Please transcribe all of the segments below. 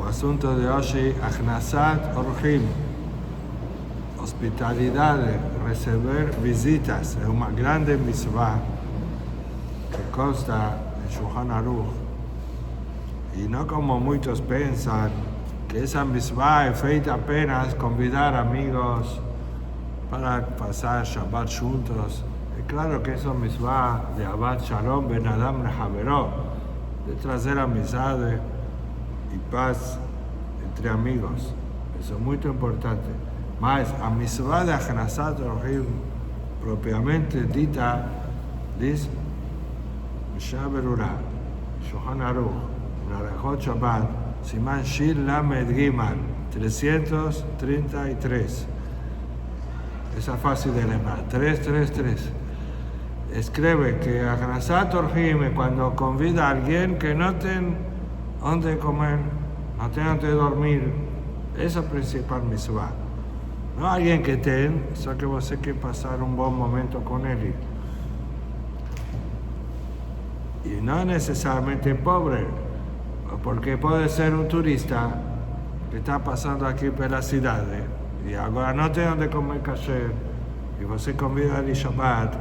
asunto de hoy, Achnasat Orhim, hospitalidad, recibir visitas, es una grande mitzvah que consta en Shulchan Aruch. Y no como muchos piensan, que esa mitzvah es feita apenas convidar amigos para pasar Shabbat juntos. Es claro que eso es mitzvah de Abad Shalom Ben Adam Lehavero, de traer amistad y paz entre amigos. Eso es muy importante. Mas a mitzvah de Achnasat Orhim propiamente dita, dice Mishnah Berurah, Shulchan Aruch, Narajot Shabbat, Siman Shin Lamed Gimal, 333. Esa es fácil de leer. 333. Escribe que Achnasat Orhim es cuando convida a alguien que no tiene donde comer, no tiene donde dormir. Esa es la principal mitzvah. No alguien que tiene, solo que vos hay que pasar un buen momento con él. Y no necesariamente pobre, porque puede ser un turista que está pasando aquí por la ciudad y ahora no tiene donde comer kasher y vos convida al Shabbat.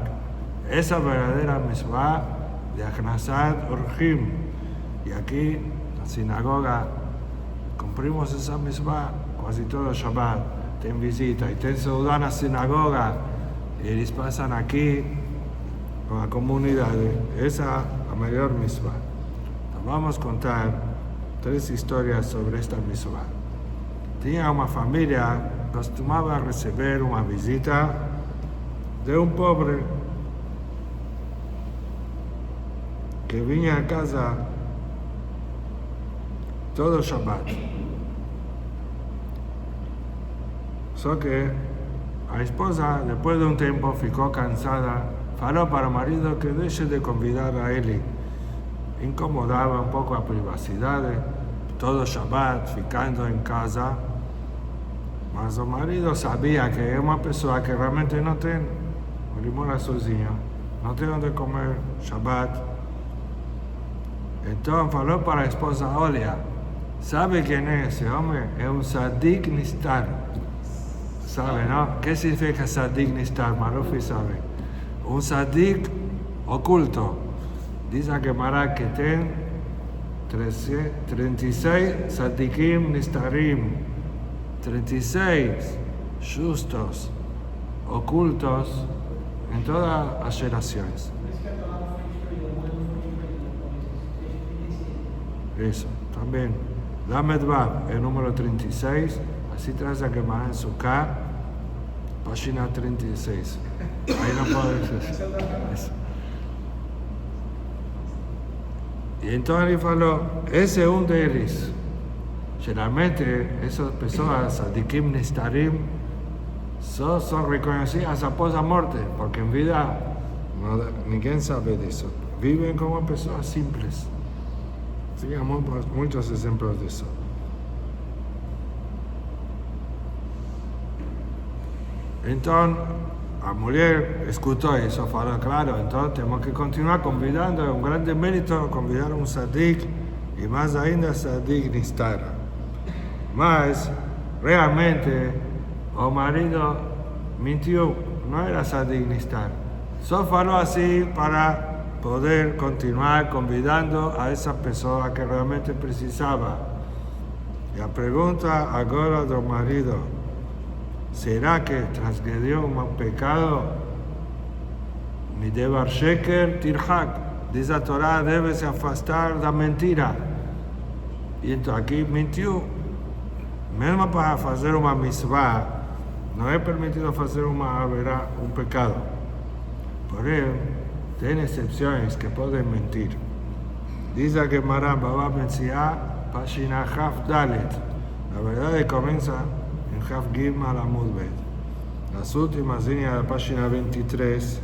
Esa verdadera mitzvah de Achnasat Orhim. Y aquí, en la sinagoga, cumplimos esa mitzvah casi todo Shabbat. Ten visita y ten saludan a la sinagoga y ellos pasan aquí con la comunidad. Esa es la mayor mitzvah. Vamos a contar 3 historias sobre esta mitzvah. Tenía una familia que acostumbraba a recibir una visita de un pobre que venía a casa todo Shabbat. Solo que la esposa, después de un tiempo, ficó cansada, faló para el marido que deje de convidar a él. Incomodaba un poco la privacidad, todo Shabbat, ficando en casa. Mas el marido sabía que es una persona que realmente no tiene, mora sozinho, no tiene donde comer Shabbat. Entonces faló para la esposa, oye, ¿sabe quién es ese hombre? Es un Sadik Nistar. ¿Sabe, no? ¿Qué significa Sadik Nistar? Marufi sabe. Un Sadik oculto. Dice a Gemara que tiene 36 Sadikim Nistarim. 36 justos ocultos en todas las generaciones. Eso, también. Lamed Vav, el número 36, así trae a Gemara en su K, página 36. Ahí no puedo decir eso. Y entonces él faló, ese es un de ellos. Generalmente, esas personas, Sadikim Nistarim, son reconocidas a posa muerte, porque en vida ninguém sabe de eso. Viven como personas simples. Sigamos muchos ejemplos de eso. Entonces, la mujer escuchó eso, faló, claro, entonces tenemos que continuar convidando, es un grande mérito convidar a un Sadik, y más ainda Sadik Nistar. Mas, realmente, el marido mintió, no era Sadik Nistar. Solo faló así para poder continuar convidando a esa persona que realmente precisaba. Y la pregunta ahora del marido, ¿será que transgredió un pecado? Mi devar sheker tirhak. Dice la Torah, debe se afastar de la mentira. Y entonces aquí mintió. Mesmo para hacer una mitzvah, no es permitido hacer un pecado. Por ello, tiene excepciones que pueden mentir. Dice que Gemara Baba Metzia, página Haf Dalet. La verdad comienza en Haf Gimel Amud Bet. Las últimas líneas de la página 23.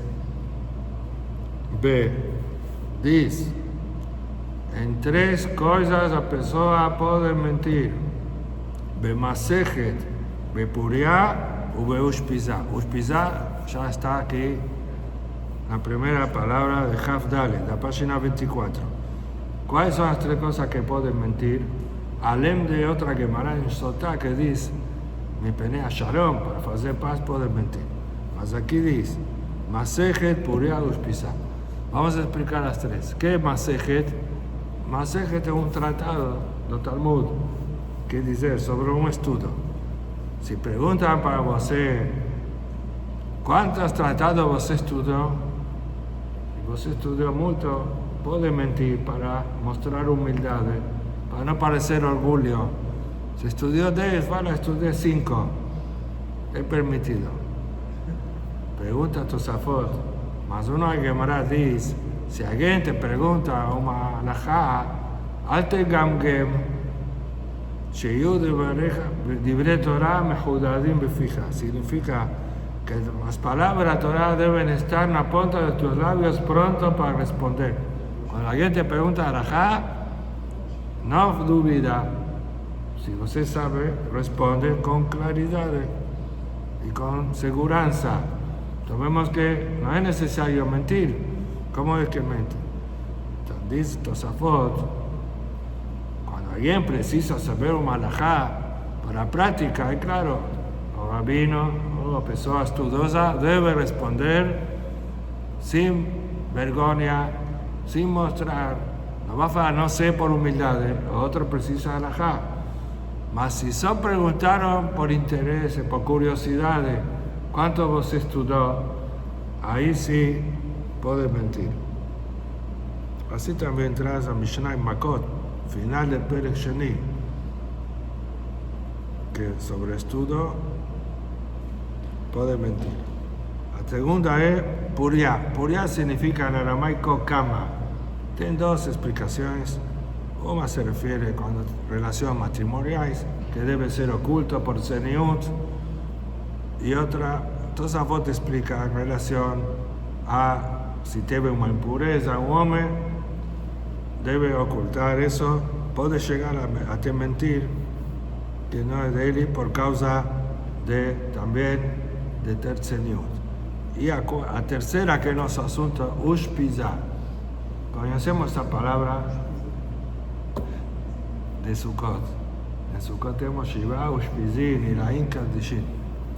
B. Dice, en 3 cosas la persona puede mentir. Bemasejet, Bepuria o Beushpiza. Ushpiza ya está aquí. La primera palabra de Haf Dalet, la página 24. ¿Cuáles son las 3 cosas que pueden mentir? além de outra Gemara em Sotá que diz, me penea Shalom, para fazer paz pode mentir. Mas aqui diz, Masechet Puria Ushpisa. Vamos a explicar as três. ¿Qué es Masechet? Masechet es un tratado do Talmud que dice sobre un estudo. Si preguntan para você quantos tratados você estudou, e você estudou muito, pode mentir para mostrar humildade, para não parecer orgulho. Se estudou 10, fala, estudei 5. É permitido. Pergunta a Tosafot. Mas uma Gemara diz, se alguém te pergunta uma halachá, אל תגמגם שיהיו דברי תורה מחודדים בפיך. Significa que las palabras de la Torah deben estar en la punta de tus labios pronto para responder. Cuando alguien te pregunta halachá, no dubida. Si você sabe, responde con claridad y con seguridad. Tomemos que no es necesario mentir. ¿Cómo es que mente? Entonces, dice Tosafot, cuando alguien precisa saber un halajá para práctica, es claro, o rabino o persona estudiosa debe responder sin vergüenza, sin mostrar. No va a falar, no sé, por humildad, otro precisa halajá. Mas si son preguntaron por interés, por curiosidad, ¿cuánto vos estudió? Ahí sí puede mentir. Así también trae a Mishnah en Makot, final del Perek Sheni, que sobre estudio puede mentir. La segunda es Puria. Puria significa en aramaico cama. Tiene dos explicaciones. Una se refiere cuando relaciones matrimoniales, que debe ser oculto por Zeniut, y otra, Tosafot explica en relación a si tiene una impureza, un hombre debe ocultar eso, puede llegar a mentir que no es de él por causa de también de Zeniut. Y a tercera que nos asunto, Ushpiza. Conocemos esta palabra de Sukkot. En Sukkot tenemos Shiva, Ushpizin y la Inca Dishin.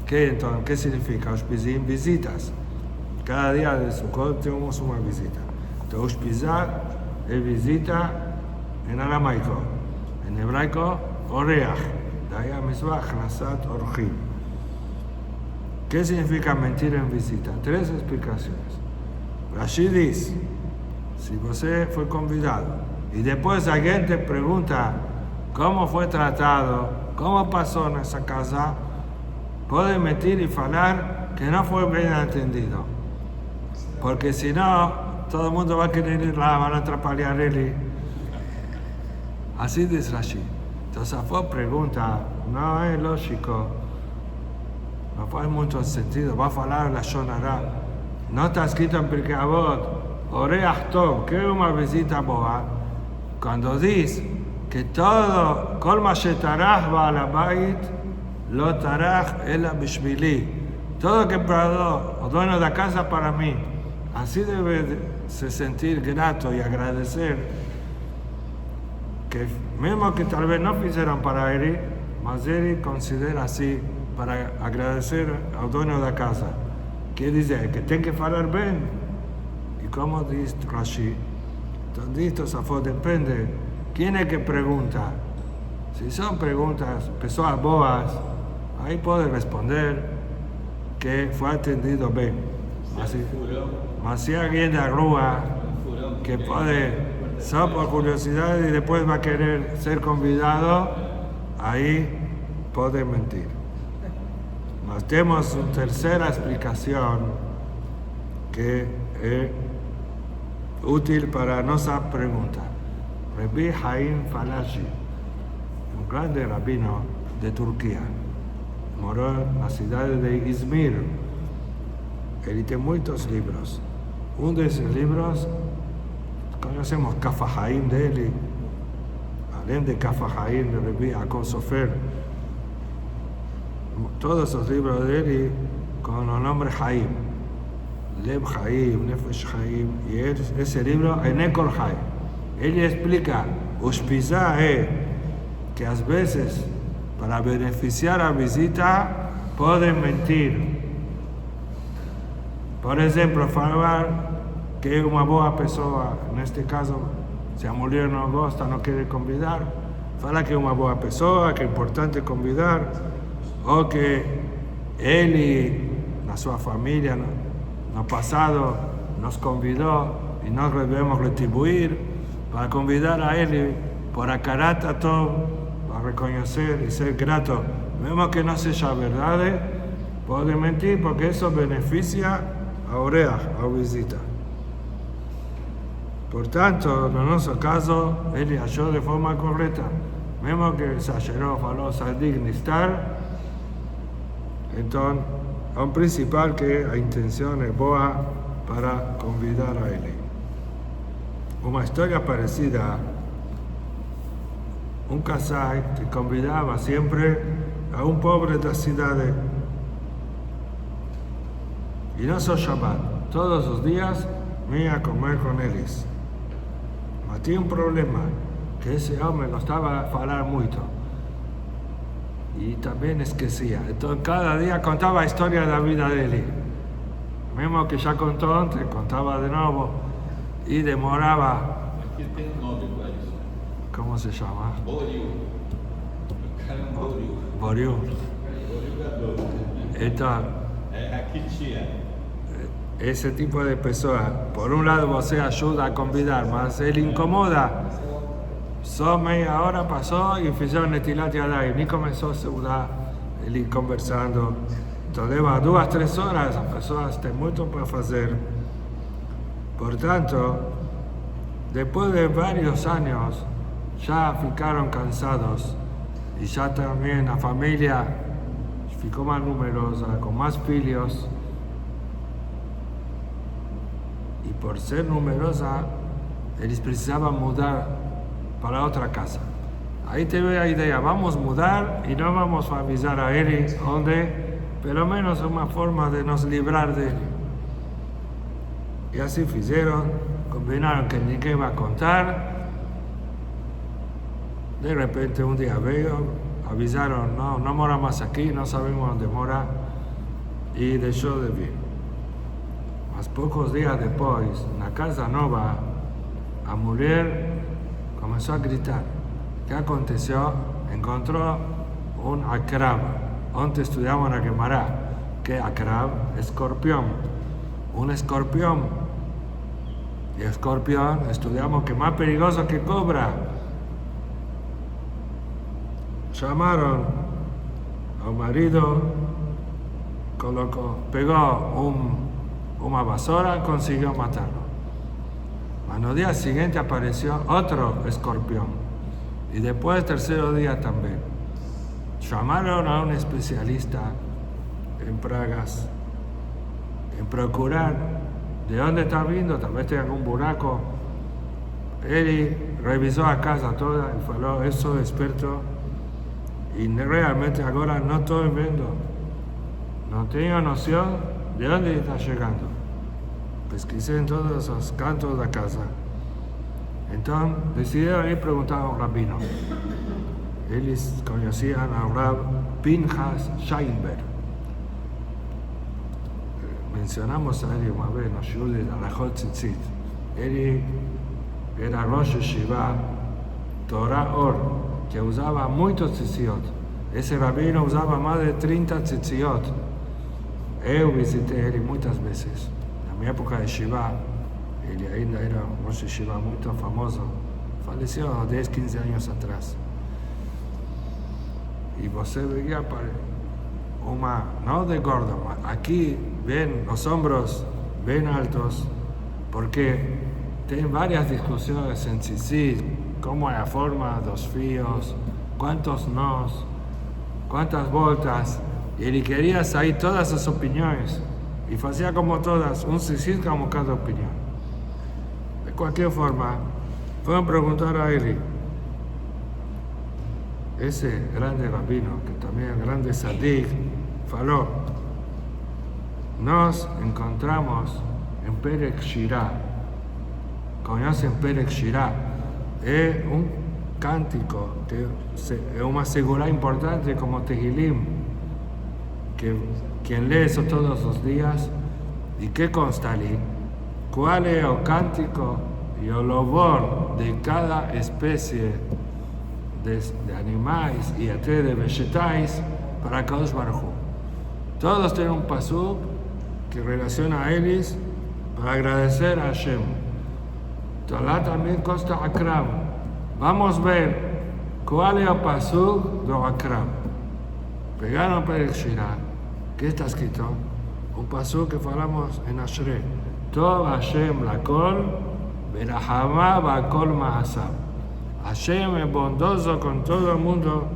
¿Qué significa Ushpizin? Visitas. Cada día de Sukkot tenemos una visita. Entonces, Ushpizar es visita en aramaico. En hebraico, Oreach. De ahí a Mizbach, Nasat, Orjim. ¿Qué significa mentir en visita? Tres explicaciones. Rashi dice, si usted fue convidado y después alguien te pregunta cómo fue tratado, cómo pasó en esa casa, puede mentir y hablar que no fue bien entendido. Porque si no, todo el mundo va a querer ir lá, van a atrapalhar él. Así dice Rashi. Entonces, fue pregunta, no es lógico, no fue mucho sentido, va a hablar la Shonara. No está escrito en Pirkei Avot, Oreach Tov, que es una visita boa, cuando dice que todo, כל מה שטרח בעל הבית, לא טרח אלא בשבילי. Todo que preparó el dueño de la casa para mí. Así debe se sentir grato y agradecer que mismo que tal vez no hicieron para él, mas él considera así para agradecer al dueño de la casa. ¿Qué dice? Que tiene que hablar bien. Y como dice Rashi, entonces Tosafot depende. ¿Quién es que pregunta? Si son preguntas, personas boas, ahí puede responder que fue atendido bien. Mas si alguien de Arrua que puede, solo por curiosidad y después va a querer ser convidado, ahí puede mentir. Mas tenemos una tercera explicación que es útil para nuestra pregunta. Rabbi Haim Falashi, un grande rabino de Turquía, moró en la ciudad de Izmir. Él tiene muchos libros. Uno de esos libros, conocemos Kaf HaHaim de él, además de Kaf HaHaim de Rabbi Yaakov Sofer. Todos esos libros de él con el nombre Haim. Lev Haim, Nefesh Haim, y ese libro, Enekol Haim. Él explica, Ushpizá es que a veces, para beneficiar a visita, pueden mentir. Por exemplo, falar que uma boa pessoa, neste caso, se a mulher não gosta, não quer convidar, fala que é uma boa pessoa, que é importante convidar, ou que ele, na sua família, no passado, nos convidou e nós devemos retribuir para convidar a ele por acarata todo, para reconhecer e ser grato, mesmo que não seja verdade, pode mentir porque isso beneficia a orelha, a visita. Portanto, no nosso caso, ele achou de forma correta, mesmo que exagerou, falou Sadik Nistar, então, o principal que a intenção é boa para convidar a ele. Uma história parecida, um casal que convidava sempre a um pobre da cidade, e não só Shabbat, todos os dias vinha comer com eles. Mas tinha um problema, que esse homem gostava de falar muito e também esquecia. Então cada dia contava a história da vida dele, mesmo que já contou ontem, contava de novo e demorava. Aqui tem um nome para isso. Como se chama? Boril. O cara é um boril. Boril. Boril. Então, Aqui tinha. esse tipo de pessoa, por um lado você ajuda a convidar, mas ele incomoda. Só meia hora passou e fizeram Netilat Yadayim, nem começou a saudar, ele conversando. Então leva 2, 3 horas, as pessoas têm muito para fazer. Portanto, depois de vários anos, já ficaram cansados e já também a família ficou mais numerosa, com mais filhos. E por ser numerosa, eles precisavam mudar para outra casa. Aí teve a ideia, vamos mudar e não vamos avisar a ele onde, pelo menos uma forma de nos livrar dele. E assim fizeram, combinaram que ninguém vai contar. De repente um dia veio, avisaram, não mora mais aqui, não sabemos onde mora, e deixou de vir. Mas poucos dias depois, na casa nova, a mulher começou a gritar. O que aconteceu? Encontrou um akrab. Ontem estudamos na Gemara que akrab é escorpião. Um escorpião. E escorpião, estudamos que é mais perigoso que cobra. Chamaram ao marido, pegou uma vassoura e conseguiu matá-lo. Mas no dia seguinte apareceu outro escorpião. E depois, terceiro dia também. Chamaram a um especialista em pragas, em procurar de onde está vindo, talvez tenha algum buraco. Ele revisou a casa toda e falou, eu sou experto e realmente agora não estou vendo. Não tenho noção de onde está chegando. Pesquisei em todos os cantos da casa. Então, decidiram ir perguntar ao rabino. Eles conheciam ao Rab Pinchas Scheinberg. Mencionamos a ele uma vez no shiur de Alachot Tzitzit. Ele era Rosh Yeshiva, Torah Or, que usava muitos tzitziot. Esse rabino usava mais de 30 tzitziot. Eu visitei ele muitas vezes. Na minha época de Shiva, ele ainda era um Rosh Yeshiva muito famoso. Faleceu há 10, 15 anos atrás. E você veia não de gordo, mas aqui bem, os ombros bem altos, porque tem várias discussões em Tzitzit, como é a forma dos fios, quantos nós, quantas voltas. E ele queria sair todas as opiniões e fazia como todas, um tzitzit como cada opinião. De qualquer forma, foram perguntar a ele. Esse grande rabino, que também é grande sadik, falou: nós encontramos em Perek Shirah, conhecem Perek Shirah? É cántico, es una seguridad importante como Tehilim, que quien lee eso todos los días, ¿y qué consta allí? ¿Cuál es el cántico y el olor de cada especie de animales y de vegetales para Kadosh Baruj Hu? Todos tienen un pasuk que relaciona a ellos para agradecer a Hashem. Torah también consta Akram. Vamos a ver cuál es el pasuk de Akram. Pegaron para el Shirah. ¿Qué está escrito? Un pasuk que falamos en Ashrei. Tov Hashem lakol, verahama bakol ma'asav. Hashem es bondoso con todo el mundo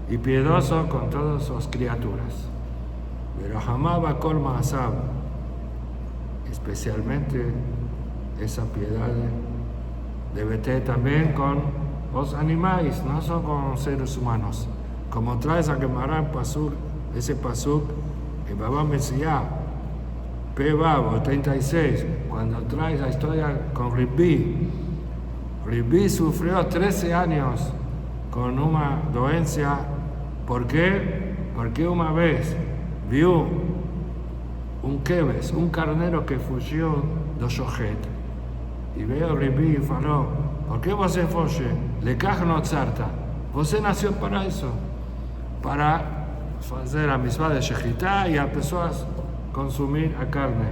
y piedoso con todas sus criaturas. Verahama bakol ma'asav. Especialmente esa piedad debe tener también con los animales, no solo con los seres humanos. Como traes a Gemara ese pasuk en Baba Mesías, P-Bab 36, cuando traes la historia con Ribbi. Ribbi sufrió 13 años con una dolencia. ¿Por qué? Porque una vez vio un keves, un carnero que fugió de Shochet. Y veo Ribbi y faló, ¿por qué você foge? Lekach no tzarta. Você nació para eso, para hacer la misma de Shechitá y empezó a consumir a carne.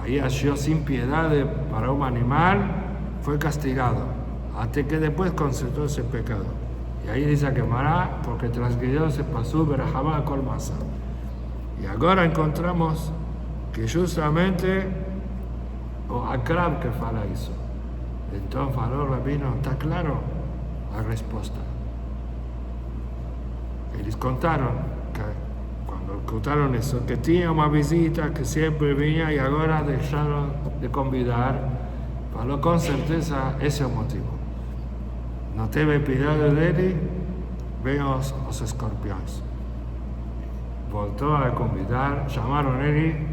Ahí nació sin piedad para un animal, fue castigado, hasta que después concentró ese pecado. Y ahí dice que Mará, porque transgredió ese pasú, verajamá kol masa. Y ahora encontramos que justamente o Akram que fala eso. Entonces faló el rabino, está claro la respuesta. Y les contaron que cuando contaron eso, que tenía una visita que siempre venía y ahora dejaron de convidar. Faló con certeza ese es el motivo. No teve piedad de él, ven los escorpiones. Voltó a convidar, llamaron a él,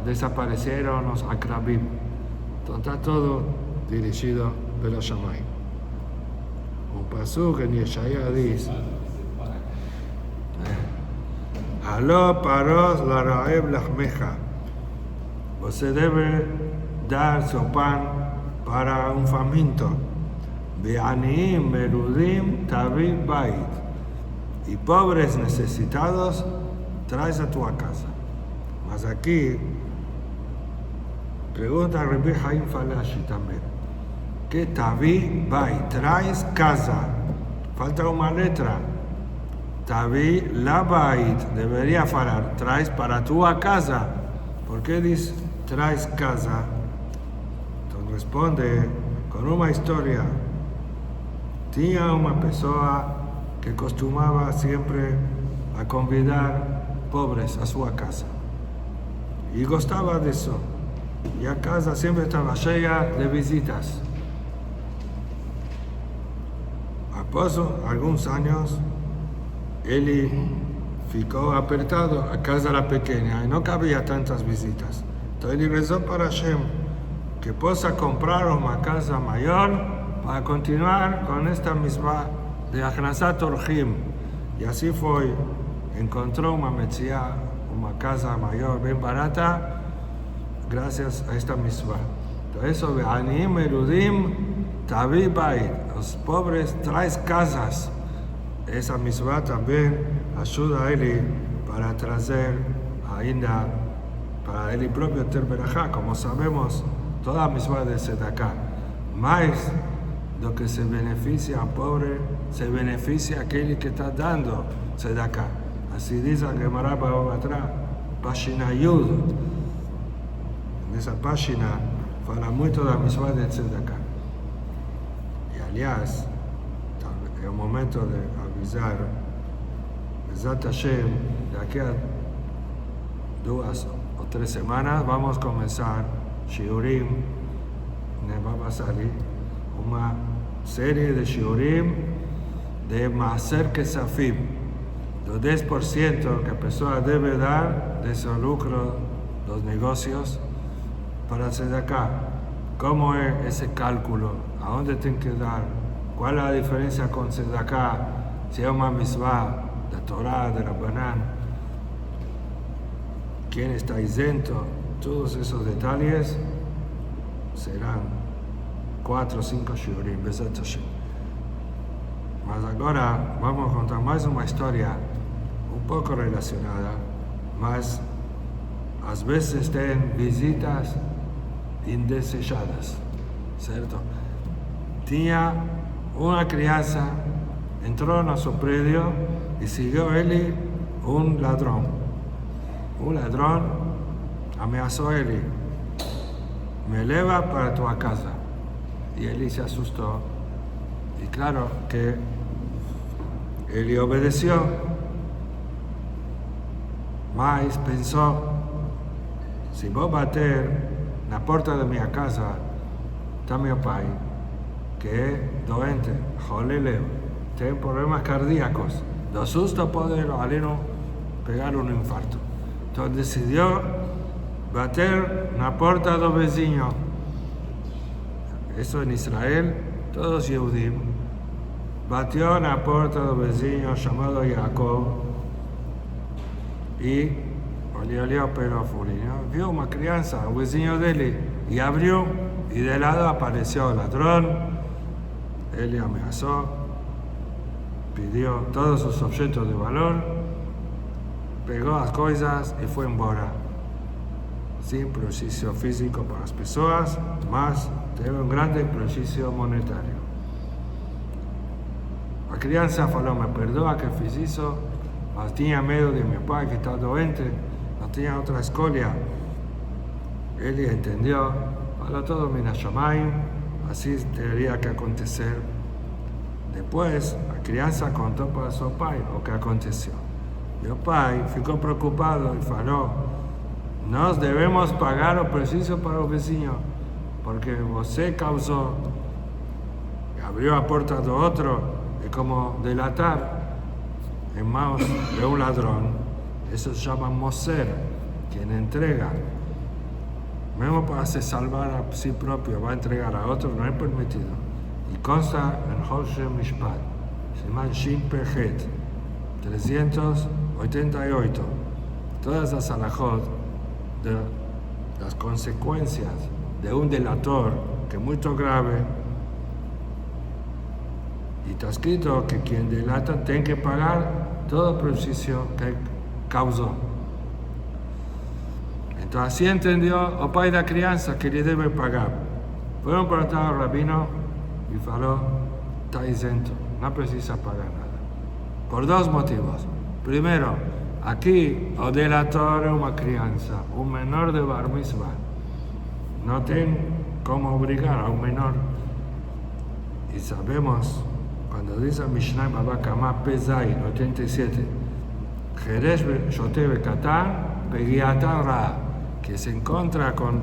desaparecieron los akrabim. Entonces está todo dirigido por los Shamayim. Un pasuk en Yeshaya dice: Aló paros la raeb lachmeja. Você debe dar su pan para un faminto. Be'aniim merudim tabim bait. Y pobres necesitados traes a tu casa. Mas aquí pregunta Rabbi Haim Falashi también. ¿Qué tabi bait? Traes casa. Falta una letra. Tabi la bait. Debería falar. Traes para tu casa. ¿Por qué dice traes casa? Entonces responde con una historia. Tenía una persona que acostumbraba siempre a convidar pobres a su casa. Y gustaba de eso. Y la casa siempre estaba llena de visitas. Após algunos años, él ficó apretado, a casa era pequeña y no cabía tantas visitas. Entonces él rezó para Hashem que pueda comprar una casa mayor para continuar con esta misma de Achnasat Orchim. Y así fue, encontró una metzia, una casa mayor, bien barata, gracias a esta misma. Entonces eso de Aniim Erudim Tabi Bait, los pobres traes casas. Esa misma también ayuda a él para traer ainda para él propio ter berajá. Como sabemos, toda misma de Sedaká. Más lo que se beneficia al pobre, se beneficia a aquel que está dando Sedaká. Así dice la Gemara atrás, página Yud. En esa página fala mucho de la misma de Sedaká. Y aliás, es el momento de avisar, Bezat Hashem, de aquí a 2 o 3 semanas vamos a comenzar Shiurim, va a salir una serie de Shiurim de Maaser Kesafim, del 10% que la persona debe dar de su lucro, los negocios, para hacer de acá. cómo es ese cálculo, a dónde tiene que dar, cuál es la diferencia con Tzedakah, si es una mitzvah, de Torah, de Rabbanán, quién está exento, todos esos detalles serán 4 o 5 shiurim, Bezat Hashem. Mas agora vamos a contar más una historia un poco relacionada, mas a veces tienen visitas indesejadas, ¿cierto? Tenía una crianza, entró en su predio y siguió él un ladrón. Un ladrón amenazó a él, me lleva para tu casa. Y él se asustó. Y claro que él obedeció, mas pensó, si voy a bater la puerta de mi casa, está mi pai, que es doente, joleleo, tiene problemas cardíacos, de susto puede pegar un infarto. Entonces decidió bater la puerta del vecino. Eso en Israel, todos Yehudim. Batió en la puerta del vecino llamado Jacob y olió pero furió. Vio una crianza, un vecino de él, y abrió, y de lado apareció el ladrón. Él le amenazó, pidió todos sus objetos de valor, pegó las cosas y fue embora. Sin prejuicio físico para las personas, más teve un grande prejuicio monetario. La crianza falou, me perdoa que fiz isso, mas tinha medo de meu pai que está doente, não tinha outra escolha. Ele entendeu, falou todo mina shamayim, assim teria que acontecer. Depois, a criança contou para seu pai o que aconteceu. Meu pai ficou preocupado e falou, nós devemos pagar o prejuízo para o vizinho, porque você causou, abriu a porta do outro, é como delatar en manos de un ladrón. Eso se llama moser, quien entrega. Mesmo para se salvar a sí propio, va a entregar a otro, no es permitido. Y consta en Hoshe Mishpat, Siman Shin Pejet, 388. Todas las alajot de las consecuencias de un delator, que es muy grave. Y está escrito que quien delata tiene que pagar todo el prejuicio que causó. Entonces así entendió el pai de la crianza que le debe pagar. Fueron preguntar al rabino y faló, está exento, no precisa pagar nada. Por dos motivos. Primero, aquí el delator es una crianza, un menor de bar mitzvah. No tiene cómo obligar a un menor. Y sabemos, cuando dice Mishnah Baba Kama Pezain 87, Jerez Shoteve Katan, Pegiatan Ra, que se encuentra con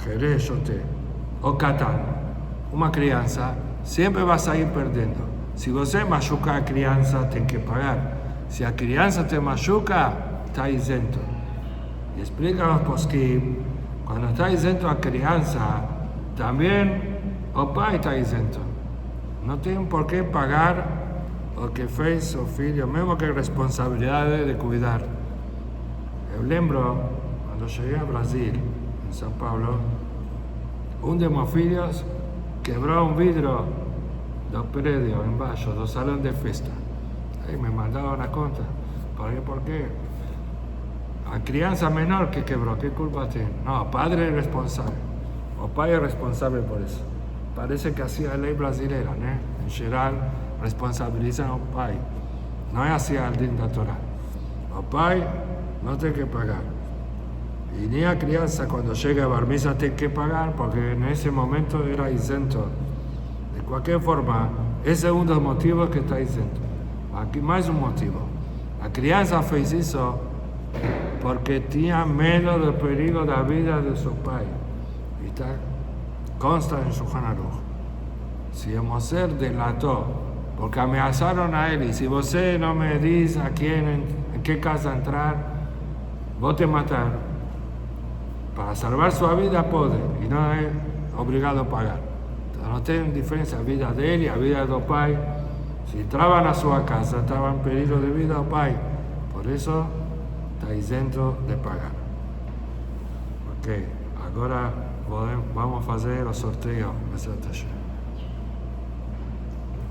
Jerez Shote o Katan, una crianza, siempre vas a ir perdiendo. Si você machuca a crianza, tiene que pagar. Si a crianza te machuca, está exento. Y explica los poskim, cuando está exento a crianza, también el pai está exento. No tienen por qué pagar lo que fez su filho, mesmo que responsabilidad de cuidar. Yo lembro, cuando llegué a Brasil, en São Paulo, un de mis filhos quebró un vidrio del predio embaixo, del salón de fiesta. Ahí me mandaron a conta. ¿Por qué? A crianza menor que quebró, ¿qué culpa tiene? No, el padre es responsable. El pai es responsable por eso. Parece que así es la ley brasileña, ¿no? En general, responsabilizan al pai. No es así al din da Torah. El pai no tiene que pagar. Y ni a crianza cuando llega a bar mitzvah tiene que pagar porque en ese momento era exento. De cualquier forma, ese es uno de los motivos que está exento. Aquí más un motivo. La crianza fez eso porque tenía miedo del peligro de la vida de su pai. Y está consta en su Aruch. Si el moser delató, porque amenazaron a él, y si você no me dice a quién, en qué casa entrar, voy a matar. para salvar sua vida pode e não é obrigado a pagar. Então não tem diferença a vida dele e a vida do pai. Se entrava na sua casa, estava em perigo de vida ao pai. Por isso, está isento de pagar. Ok, agora vamos fazer o sorteio.